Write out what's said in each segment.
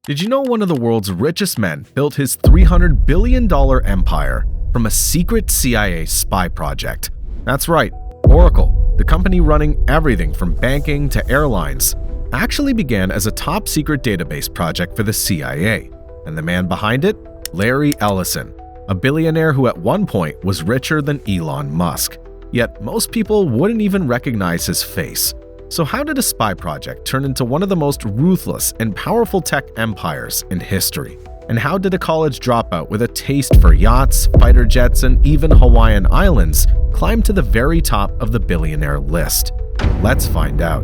Did you know one of the world's richest men built his $300 billion empire from a secret CIA spy project? That's right, Oracle, the company running everything from banking to airlines, actually began as a top-secret database project for the CIA. And the man behind it? Larry Ellison, a billionaire who at one point was richer than Elon Musk. Yet most people wouldn't even recognize his face. So how did a spy project turn into one of the most ruthless and powerful tech empires in history? And how did a college dropout with a taste for yachts, fighter jets, and even Hawaiian Islands climb to the very top of the billionaire list? Let's find out.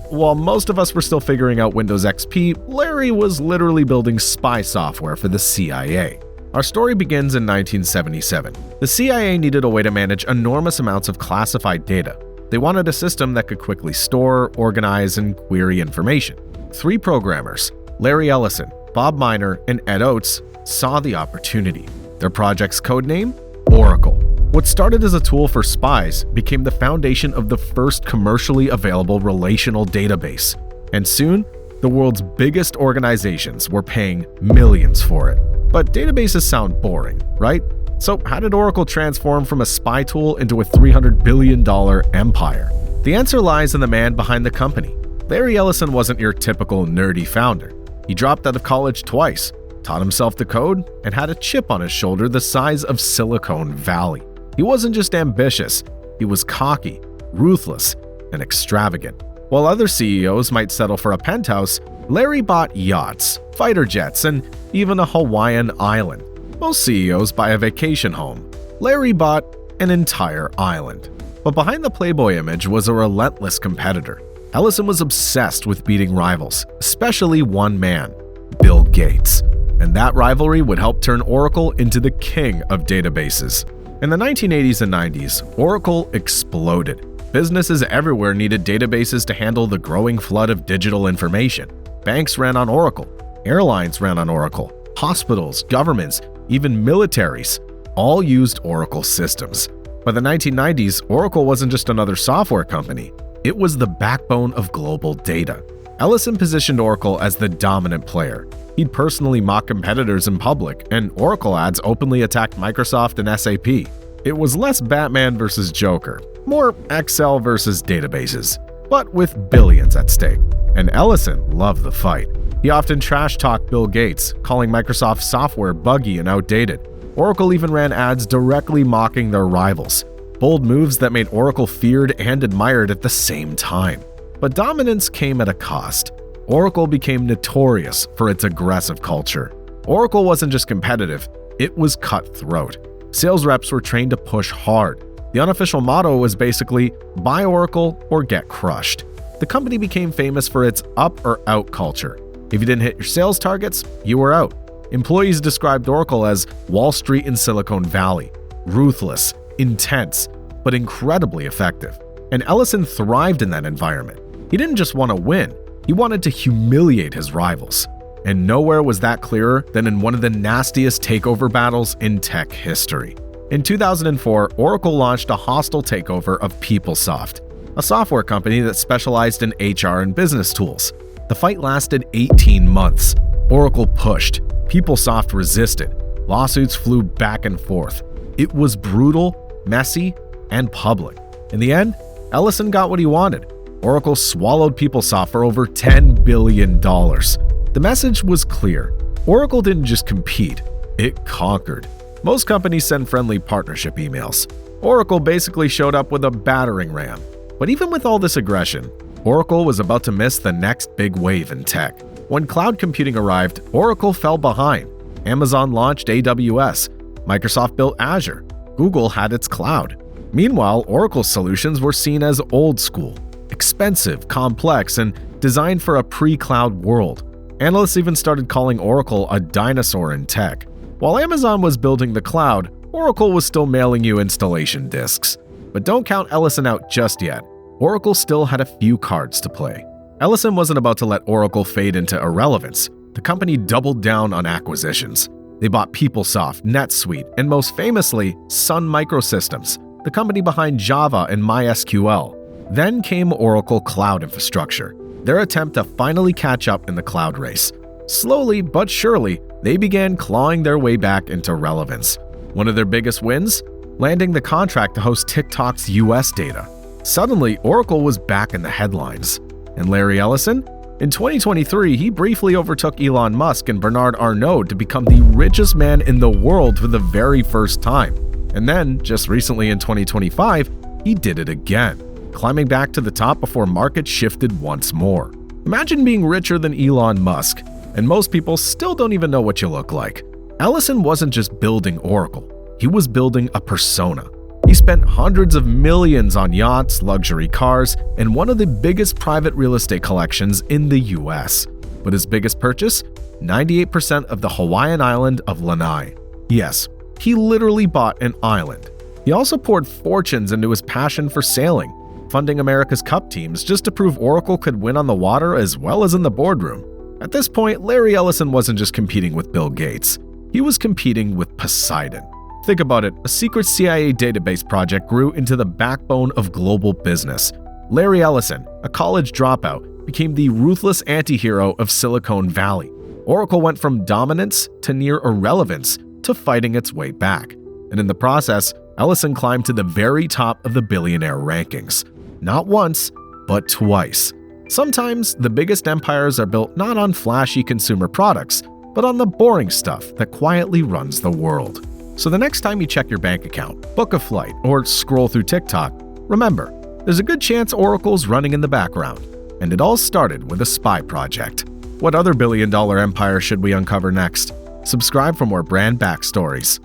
While most of us were still figuring out Windows XP, Larry was literally building spy software for the CIA. Our story begins in 1977. The CIA needed a way to manage enormous amounts of classified data. They wanted a system that could quickly store, organize, and query information. Three programmers, Larry Ellison, Bob Miner, and Ed Oates, saw the opportunity. Their project's codename? Oracle. What started as a tool for spies became the foundation of the first commercially available relational database. And soon, the world's biggest organizations were paying millions for it. But databases sound boring, right? So how did Oracle transform from a spy tool into a $300 billion empire? The answer lies in the man behind the company. Larry Ellison wasn't your typical nerdy founder. He dropped out of college twice, taught himself to code, and had a chip on his shoulder the size of Silicon Valley. He wasn't just ambitious, he was cocky, ruthless, and extravagant. While other CEOs might settle for a penthouse, Larry bought yachts, fighter jets, and even a Hawaiian island. Most CEOs buy a vacation home. Larry bought an entire island. But behind the Playboy image was a relentless competitor. Ellison was obsessed with beating rivals, especially one man, Bill Gates. And that rivalry would help turn Oracle into the king of databases. In the 1980s and 90s, Oracle exploded. Businesses everywhere needed databases to handle the growing flood of digital information. Banks ran on Oracle. Airlines ran on Oracle. Hospitals, governments, even militaries, all used Oracle systems. By the 1990s, Oracle wasn't just another software company. It was the backbone of global data. Ellison positioned Oracle as the dominant player. He'd personally mock competitors in public, and Oracle ads openly attacked Microsoft and SAP. It was less Batman versus Joker, more Excel versus databases, but with billions at stake. And Ellison loved the fight. He often trash-talked Bill Gates, calling Microsoft software buggy and outdated. Oracle even ran ads directly mocking their rivals. Bold moves that made Oracle feared and admired at the same time. But dominance came at a cost. Oracle became notorious for its aggressive culture. Oracle wasn't just competitive, it was cutthroat. Sales reps were trained to push hard. The unofficial motto was basically, buy Oracle or get crushed. The company became famous for its up or out culture. If you didn't hit your sales targets, you were out. Employees described Oracle as Wall Street in Silicon Valley, ruthless, intense, but incredibly effective. And Ellison thrived in that environment. He didn't just want to win, he wanted to humiliate his rivals. And nowhere was that clearer than in one of the nastiest takeover battles in tech history. In 2004, Oracle launched a hostile takeover of PeopleSoft, a software company that specialized in HR and business tools. The fight lasted 18 months. Oracle pushed. PeopleSoft resisted. Lawsuits flew back and forth. It was brutal, messy, and public. In the end, Ellison got what he wanted. Oracle swallowed PeopleSoft for over $10 billion. The message was clear. Oracle didn't just compete, it conquered. Most companies send friendly partnership emails. Oracle basically showed up with a battering ram. But even with all this aggression, Oracle was about to miss the next big wave in tech. When cloud computing arrived, Oracle fell behind. Amazon launched AWS. Microsoft built Azure. Google had its cloud. Meanwhile, Oracle's solutions were seen as old school, expensive, complex, and designed for a pre-cloud world. Analysts even started calling Oracle a dinosaur in tech. While Amazon was building the cloud, Oracle was still mailing you installation disks. But don't count Ellison out just yet. Oracle still had a few cards to play. Ellison wasn't about to let Oracle fade into irrelevance. The company doubled down on acquisitions. They bought PeopleSoft, NetSuite, and most famously, Sun Microsystems, the company behind Java and MySQL. Then came Oracle Cloud Infrastructure, their attempt to finally catch up in the cloud race. Slowly but surely, they began clawing their way back into relevance. One of their biggest wins? Landing the contract to host TikTok's US data. Suddenly, Oracle was back in the headlines. And Larry Ellison? In 2023, he briefly overtook Elon Musk and Bernard Arnault to become the richest man in the world for the very first time. And then, just recently in 2025, he did it again, climbing back to the top before markets shifted once more. Imagine being richer than Elon Musk, and most people still don't even know what you look like. Ellison wasn't just building Oracle, he was building a persona. He spent hundreds of millions on yachts, luxury cars, and one of the biggest private real estate collections in the US. But his biggest purchase? 98% of the Hawaiian island of Lanai. Yes, he literally bought an island. He also poured fortunes into his passion for sailing, funding America's Cup teams just to prove Oracle could win on the water as well as in the boardroom. At this point, Larry Ellison wasn't just competing with Bill Gates. He was competing with Poseidon. Think about it, a secret CIA database project grew into the backbone of global business. Larry Ellison, a college dropout, became the ruthless anti-hero of Silicon Valley. Oracle went from dominance to near irrelevance to fighting its way back. And in the process, Ellison climbed to the very top of the billionaire rankings. Not once, but twice. Sometimes the biggest empires are built not on flashy consumer products, but on the boring stuff that quietly runs the world. So the next time you check your bank account, book a flight, or scroll through TikTok, remember, there's a good chance Oracle's running in the background. And it all started with a spy project. What other billion-dollar empire should we uncover next? Subscribe for more brand backstories.